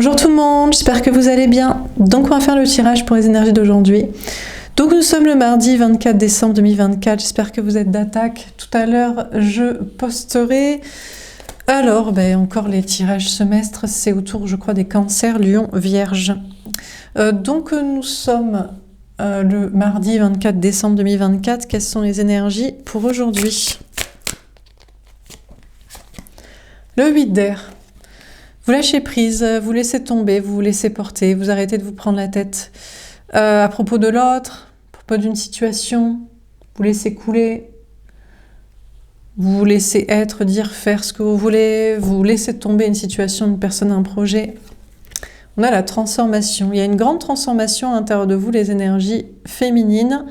Bonjour tout le monde, j'espère que vous allez bien. Donc on va faire le tirage pour les énergies d'aujourd'hui. Donc nous sommes le mardi 24 décembre 2024, j'espère que vous êtes d'attaque. Tout à l'heure je posterai. Alors, encore les tirages semestres, c'est autour je crois des cancers, lion, vierge. Donc nous sommes le mardi 24 décembre 2024, quelles sont les énergies pour aujourd'hui? Le 8 d'air. Vous lâchez prise, vous laissez tomber, vous vous laissez porter, vous arrêtez de vous prendre la tête à propos de l'autre, à propos d'une situation, vous laissez couler, vous vous laissez être, dire, faire ce que vous voulez, vous laissez tomber une situation, une personne, un projet. On a la transformation, il y a une grande transformation à l'intérieur de vous, les énergies féminines,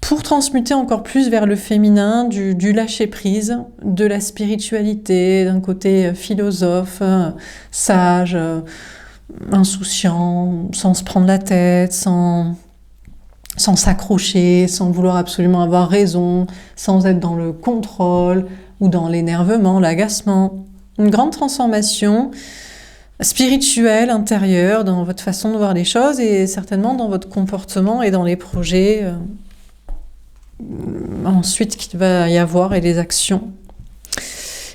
pour transmuter encore plus vers le féminin, du lâcher-prise, de la spiritualité, d'un côté philosophe, sage, insouciant, sans se prendre la tête, sans s'accrocher, sans vouloir absolument avoir raison, sans être dans le contrôle ou dans l'énervement, l'agacement. Une grande transformation spirituelle, intérieure, dans votre façon de voir les choses et certainement dans votre comportement et dans les projets ensuite qu'il va y avoir et les actions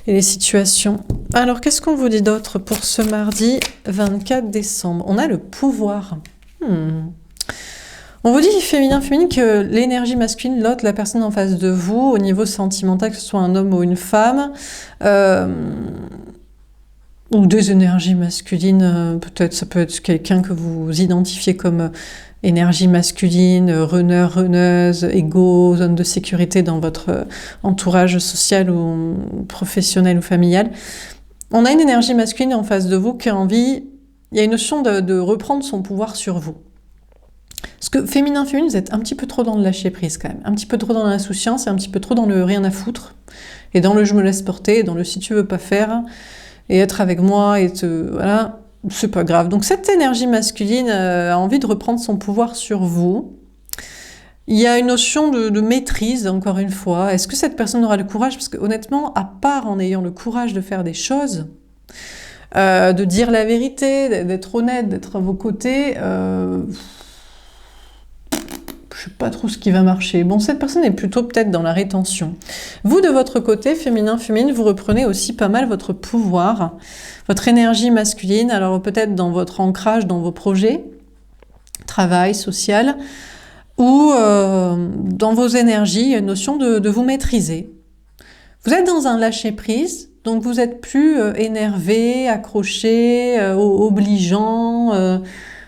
et les situations. Alors qu'est-ce qu'on vous dit d'autre pour ce mardi 24 décembre? On a le pouvoir. On vous dit féminin que l'énergie masculine, l'autre, la personne en face de vous, au niveau sentimental, que ce soit un homme ou une femme, ou des énergies masculines, peut-être ça peut être quelqu'un que vous identifiez comme énergie masculine, runner, runneuse, égo, zone de sécurité dans votre entourage social ou professionnel ou familial. On a une énergie masculine en face de vous qui a envie, il y a une notion de reprendre son pouvoir sur vous. Parce que féminin, vous êtes un petit peu trop dans le lâcher prise quand même, un petit peu trop dans l'insouciance et un petit peu trop dans le rien à foutre, et dans le je me laisse porter, et dans le si tu veux pas faire, et être avec moi, et voilà, c'est pas grave. Donc cette énergie masculine a envie de reprendre son pouvoir sur vous. Il y a une notion de maîtrise, encore une fois. Est-ce que cette personne aura le courage? Parce que honnêtement, à part en ayant le courage de faire des choses, de dire la vérité, d'être honnête, d'être à vos côtés, je sais pas trop ce qui va marcher. Bon, cette personne est plutôt peut-être dans la rétention. Vous, de votre côté, féminin, féminine, vous reprenez aussi pas mal votre pouvoir, votre énergie masculine, alors peut-être dans votre ancrage, dans vos projets, travail, social, ou dans vos énergies, il y a une notion de vous maîtriser. Vous êtes dans un lâcher-prise, donc vous êtes plus énervé, accroché, obligeant,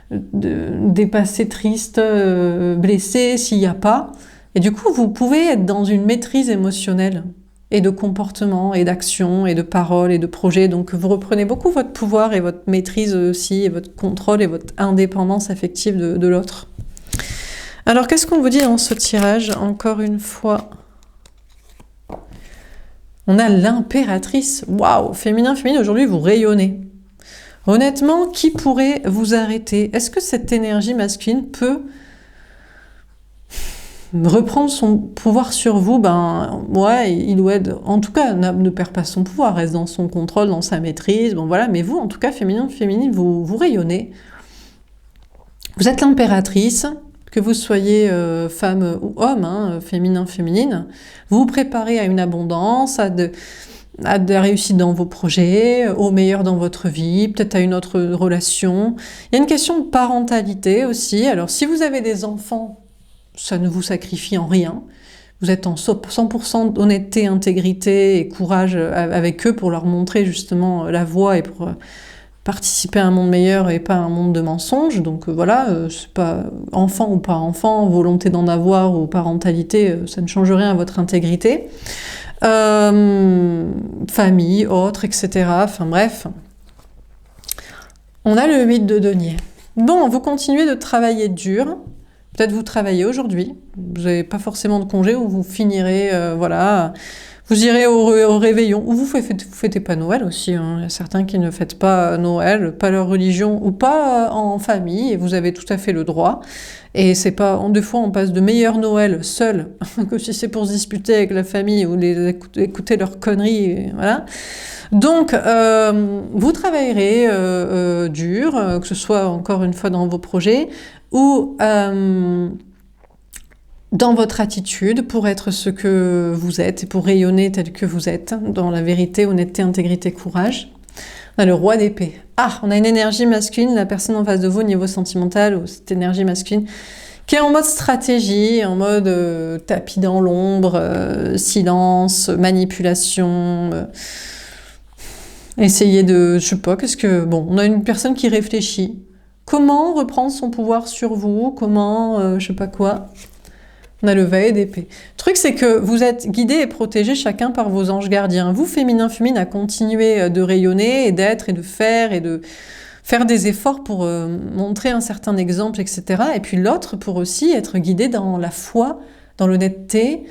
dépassé, triste, blessé, s'il n'y a pas. Et du coup, vous pouvez être dans une maîtrise émotionnelle et de comportement et d'action et de parole et de projet. Donc vous reprenez beaucoup votre pouvoir et votre maîtrise aussi et votre contrôle et votre indépendance affective de l'autre. Alors qu'est-ce qu'on vous dit dans ce tirage? Encore une fois, on a l'impératrice. Waouh, féminin, féminine, aujourd'hui vous rayonnez. Honnêtement, qui pourrait vous arrêter? Est-ce que cette énergie masculine peut reprendre son pouvoir sur vous? Ouais, il ou elle, en tout cas, ne perd pas son pouvoir, reste dans son contrôle, dans sa maîtrise, bon voilà, mais vous, en tout cas, féminin, féminine, vous rayonnez. Vous êtes l'impératrice, que vous soyez femme ou homme, féminin, féminine, vous vous préparez à une abondance, à de la réussite dans vos projets, au meilleur dans votre vie, peut-être à une autre relation. Il y a une question de parentalité aussi. Alors, si vous avez des enfants, ça ne vous sacrifie en rien. Vous êtes en 100% d'honnêteté, intégrité et courage avec eux pour leur montrer justement la voie et pour participer à un monde meilleur et pas à un monde de mensonges. Donc voilà, c'est pas enfant ou pas enfant, volonté d'en avoir ou parentalité, ça ne change rien à votre intégrité. Famille, autres, etc. Enfin bref. On a le 8 de denier. Bon, vous continuez de travailler dur. Peut-être vous travaillez aujourd'hui. Vous n'avez pas forcément de congé ou vous finirez, voilà. Vous irez au réveillon, ou vous fêtez pas Noël aussi, hein. Il y a certains qui ne fêtent pas Noël, pas leur religion, ou pas en famille, et vous avez tout à fait le droit. Et c'est pas, des fois on passe de meilleurs Noël seul, que si c'est pour se disputer avec la famille, ou écouter leurs conneries, et voilà. Donc, vous travaillerez dur, que ce soit encore une fois dans vos projets, ou dans votre attitude pour être ce que vous êtes et pour rayonner tel que vous êtes, dans la vérité, honnêteté, intégrité, courage. On a le roi d'épée. Ah, on a une énergie masculine, la personne en face de vous au niveau sentimental, ou cette énergie masculine, qui est en mode stratégie, en mode tapis dans l'ombre, silence, manipulation, essayer de... Je sais pas, qu'est-ce que... Bon, on a une personne qui réfléchit. Comment reprendre son pouvoir sur vous? Comment... je sais pas quoi. On a le valet d'épée. Le truc, c'est que vous êtes guidés et protégés chacun par vos anges gardiens. Vous, féminin, féminine, à continuer de rayonner et d'être et de faire des efforts pour montrer un certain exemple, etc. Et puis l'autre pour aussi être guidé dans la foi, dans l'honnêteté.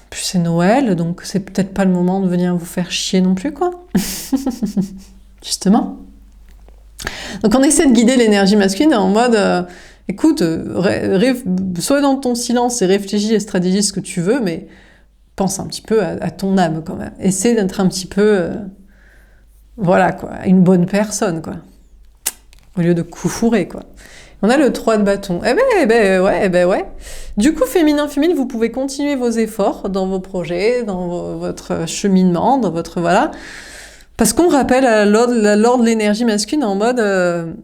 Puis c'est Noël, donc c'est peut-être pas le moment de venir vous faire chier non plus, quoi. Justement. Donc on essaie de guider l'énergie masculine en mode... écoute, sois dans ton silence et réfléchis et stratégise ce que tu veux, mais pense un petit peu à ton âme quand même. Essaie d'être un petit peu, voilà quoi, une bonne personne quoi, au lieu de coufourrer quoi. On a le 3 de bâton. Eh ben ouais. Du coup, féminin, féminine, vous pouvez continuer vos efforts dans vos projets, dans votre cheminement, dans votre voilà, parce qu'on rappelle à l'ordre de l'énergie masculine en mode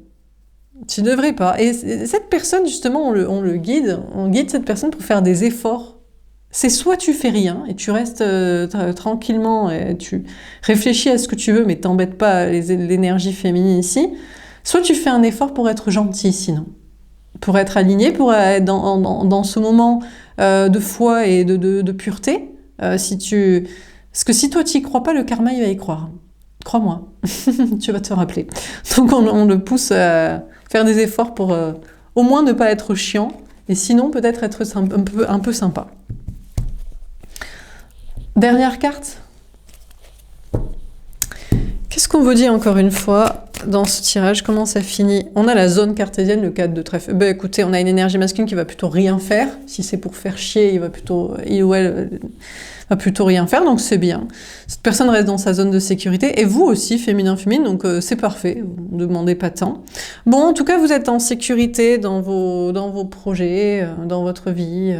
tu devrais pas. Et cette personne, justement, on guide cette personne pour faire des efforts. C'est soit tu fais rien et tu restes tranquillement et tu réfléchis à ce que tu veux, mais t'embêtes pas l'énergie féminine ici. Soit tu fais un effort pour être gentil, sinon. Pour être aligné, pour être dans ce moment de foi et de pureté. Parce que si toi tu y crois pas, le karma il va y croire. Crois-moi, tu vas te rappeler. Donc on le pousse à faire des efforts pour au moins ne pas être chiant, et sinon peut-être être un peu sympa. Dernière carte. Qu'est-ce qu'on vous dit encore une fois dans ce tirage? Comment ça finit? On a la zone cartésienne, le 4 de trèfle. Ben écoutez, on a une énergie masculine qui va plutôt rien faire. Si c'est pour faire chier, il ou elle va plutôt rien faire, donc c'est bien. Cette personne reste dans sa zone de sécurité, et vous aussi, féminin, féminine, donc c'est parfait, vous ne demandez pas tant. Bon, en tout cas, vous êtes en sécurité dans vos projets, dans votre vie,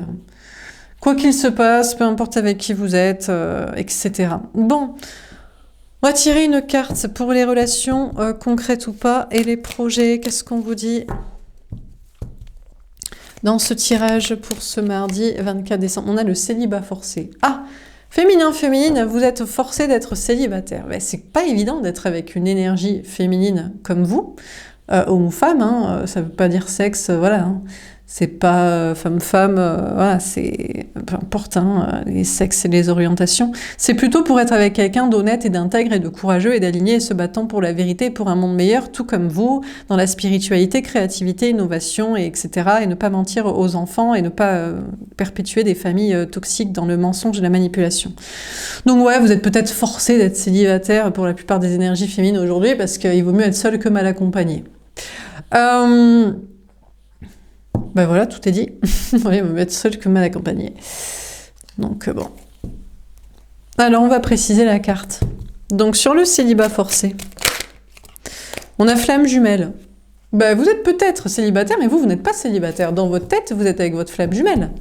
quoi qu'il se passe, peu importe avec qui vous êtes, etc. Bon, on va tirer une carte pour les relations, concrètes ou pas, et les projets, qu'est-ce qu'on vous dit dans ce tirage pour ce mardi 24 décembre? On a le célibat forcé. Ah, féminin, féminine, vous êtes forcé d'être célibataire. Ben, c'est pas évident d'être avec une énergie féminine comme vous, homme ou femme, hein, ça veut pas dire sexe, voilà. Hein. C'est pas femme-femme, voilà, c'est peu importe, hein, les sexes et les orientations. C'est plutôt pour être avec quelqu'un d'honnête et d'intègre et de courageux et d'aligné et se battant pour la vérité et pour un monde meilleur, tout comme vous, dans la spiritualité, créativité, innovation, et etc. Et ne pas mentir aux enfants et ne pas perpétuer des familles toxiques dans le mensonge et la manipulation. Donc ouais, vous êtes peut-être forcé d'être célibataire pour la plupart des énergies féminines aujourd'hui parce qu'il vaut mieux être seul que mal accompagné. Ben voilà, tout est dit. Oui, on va être seul que mal accompagné. Donc bon. Alors, on va préciser la carte. Donc, sur le célibat forcé, on a flamme jumelle. Ben, vous êtes peut-être célibataire, mais vous n'êtes pas célibataire. Dans votre tête, vous êtes avec votre flamme jumelle.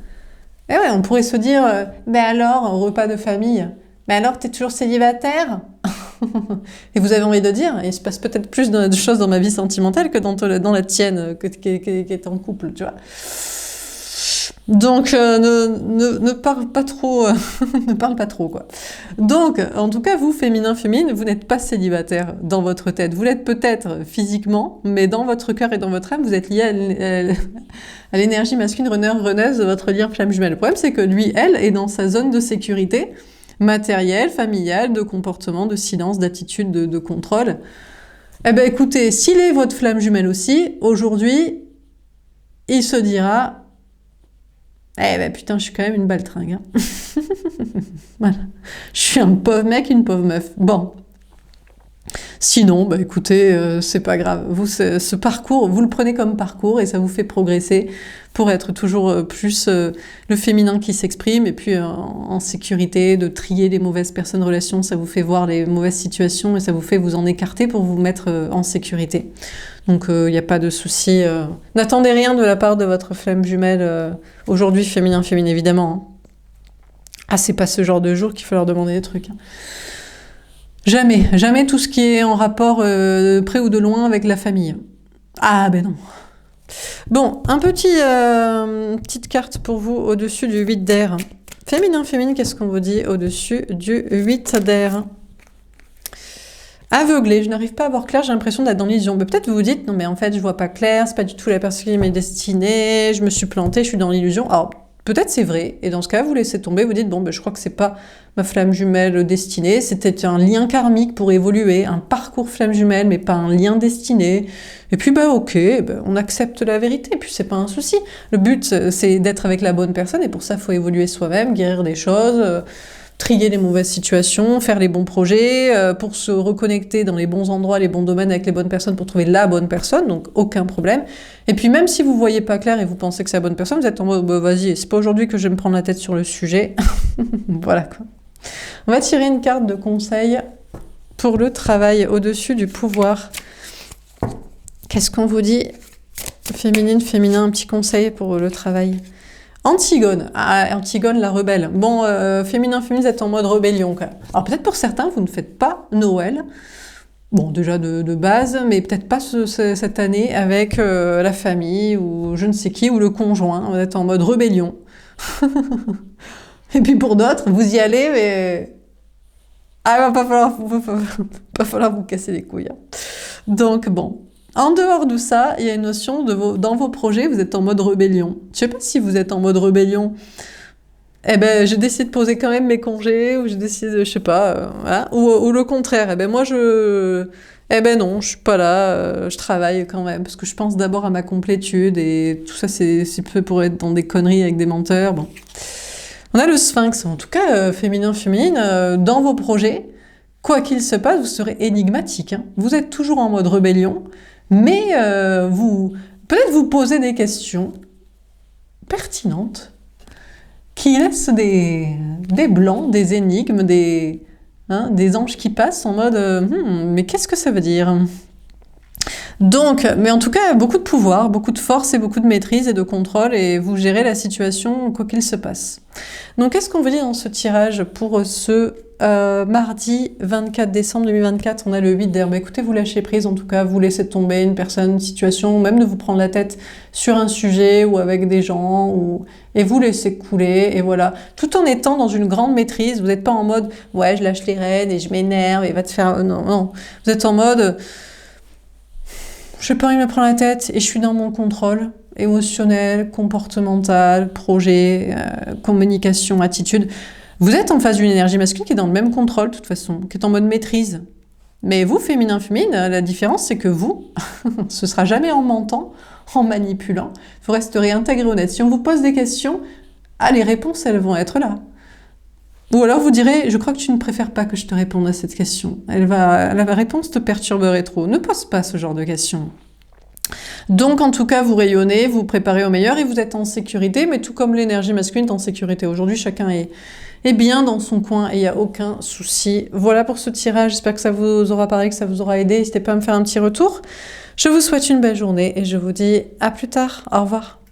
Et ouais, on pourrait se dire, ben alors, un repas de famille, ben alors, t'es toujours célibataire? Et vous avez envie de dire, il se passe peut-être plus de choses dans ma vie sentimentale que dans la tienne, qui est en couple, tu vois. Donc, ne parle pas trop, ne parle pas trop, quoi. Donc, en tout cas, vous, féminin, féminine, vous n'êtes pas célibataire dans votre tête. Vous l'êtes peut-être physiquement, mais dans votre cœur et dans votre âme, vous êtes lié à l'énergie masculine runneuse de votre lien flamme jumelle. Le problème, c'est que lui, elle, est dans sa zone de sécurité, matériel, familial, de comportement, de silence, d'attitude, de contrôle. Eh ben écoutez, s'il est votre flamme jumelle aussi, aujourd'hui, il se dira « Eh ben putain, je suis quand même une baltringue. Hein. » Voilà. Je suis un pauvre mec, une pauvre meuf. Bon. Sinon, bah écoutez, c'est pas grave. Vous, ce parcours, vous le prenez comme parcours et ça vous fait progresser pour être toujours plus le féminin qui s'exprime et puis en sécurité, de trier les mauvaises personnes, relations, ça vous fait voir les mauvaises situations et ça vous fait vous en écarter pour vous mettre en sécurité. Donc il n'y a pas de souci. N'attendez rien de la part de votre flamme jumelle aujourd'hui, féminin, féminin, évidemment. Hein. Ah, c'est pas ce genre de jour qu'il faut leur demander des trucs. Hein. Jamais, jamais tout ce qui est en rapport près ou de loin avec la famille. Ah ben non. Bon, petite carte pour vous au-dessus du 8 d'air. Féminin, féminine, qu'est-ce qu'on vous dit au-dessus du 8 d'air? Aveuglé, je n'arrive pas à voir clair, j'ai l'impression d'être dans l'illusion. Peut-être vous vous dites, non mais en fait je vois pas clair, c'est pas du tout la personne qui m'est destinée, je me suis plantée, je suis dans l'illusion. Alors peut-être c'est vrai, et dans ce cas vous laissez tomber, vous dites, bon ben je crois que c'est pas ma flamme jumelle destinée, c'était un lien karmique pour évoluer, un parcours flamme jumelle, mais pas un lien destiné. Et puis bah ok, on accepte la vérité, et puis c'est pas un souci. Le but c'est d'être avec la bonne personne, et pour ça il faut évoluer soi-même, guérir des choses, trier les mauvaises situations, faire les bons projets, pour se reconnecter dans les bons endroits, les bons domaines avec les bonnes personnes pour trouver la bonne personne, donc aucun problème. Et puis même si vous voyez pas clair et vous pensez que c'est la bonne personne, vous êtes en mode, bah, vas-y, c'est pas aujourd'hui que je vais me prendre la tête sur le sujet. Voilà quoi. On va tirer une carte de conseil pour le travail au-dessus du pouvoir. Qu'est-ce qu'on vous dit? Féminine, féminin, un petit conseil pour le travail. Antigone, Antigone la rebelle. Bon, féminin, féminine, vous êtes en mode rébellion quand même. Alors peut-être pour certains, vous ne faites pas Noël, bon déjà de base, mais peut-être pas cette année avec la famille ou je ne sais qui, ou le conjoint, vous êtes en mode rébellion. Et puis pour d'autres, vous y allez, mais... Ah, il va pas falloir vous casser les couilles. Hein. Donc bon... En dehors de ça, il y a une notion dans vos projets, vous êtes en mode rébellion. Je sais pas si vous êtes en mode rébellion. Eh ben, j'ai décidé de poser quand même mes congés, ou j'ai décidé, je sais pas, voilà. Ou le contraire. Eh ben, moi, eh ben non, je suis pas là, je travaille quand même, parce que je pense d'abord à ma complétude, et tout ça, c'est fait pour être dans des conneries avec des menteurs, bon. On a le sphinx, en tout cas, féminin, féminine, dans vos projets, quoi qu'il se passe, vous serez énigmatique. Hein. Vous êtes toujours en mode rébellion, mais peut-être vous posez des questions pertinentes qui laissent des blancs, des énigmes, des anges qui passent en mode mais qu'est-ce que ça veut dire? Donc, mais en tout cas, beaucoup de pouvoir, beaucoup de force et beaucoup de maîtrise et de contrôle, et vous gérez la situation quoi qu'il se passe. Donc, qu'est-ce qu'on veut dire dans ce tirage pour ce mardi 24 décembre 2024? On a le 8 d'air. Bah, écoutez, vous lâchez prise, en tout cas, vous laissez tomber une personne, une situation, même de vous prendre la tête sur un sujet ou avec des gens, et vous laissez couler, et voilà. Tout en étant dans une grande maîtrise, vous n'êtes pas en mode « ouais, je lâche les rênes et je m'énerve et va te faire... » Non, non. Vous êtes en mode... Je n'ai pas envie de me prendre la tête et je suis dans mon contrôle émotionnel, comportemental, projet, communication, attitude. Vous êtes en face d'une énergie masculine qui est dans le même contrôle de toute façon, qui est en mode maîtrise. Mais vous, féminin, féminine, la différence c'est que vous, ce sera jamais en mentant, en manipulant. Vous resterez intégré, honnête. Si on vous pose des questions, les réponses elles vont être là. Ou alors vous direz, je crois que tu ne préfères pas que je te réponde à cette question. La réponse te perturberait trop. Ne pose pas ce genre de questions. Donc en tout cas, vous rayonnez, vous vous préparez au meilleur et vous êtes en sécurité, mais tout comme l'énergie masculine est en sécurité. Aujourd'hui, chacun est bien dans son coin et il n'y a aucun souci. Voilà pour ce tirage, j'espère que ça vous aura parlé, que ça vous aura aidé. N'hésitez pas à me faire un petit retour. Je vous souhaite une belle journée et je vous dis à plus tard. Au revoir.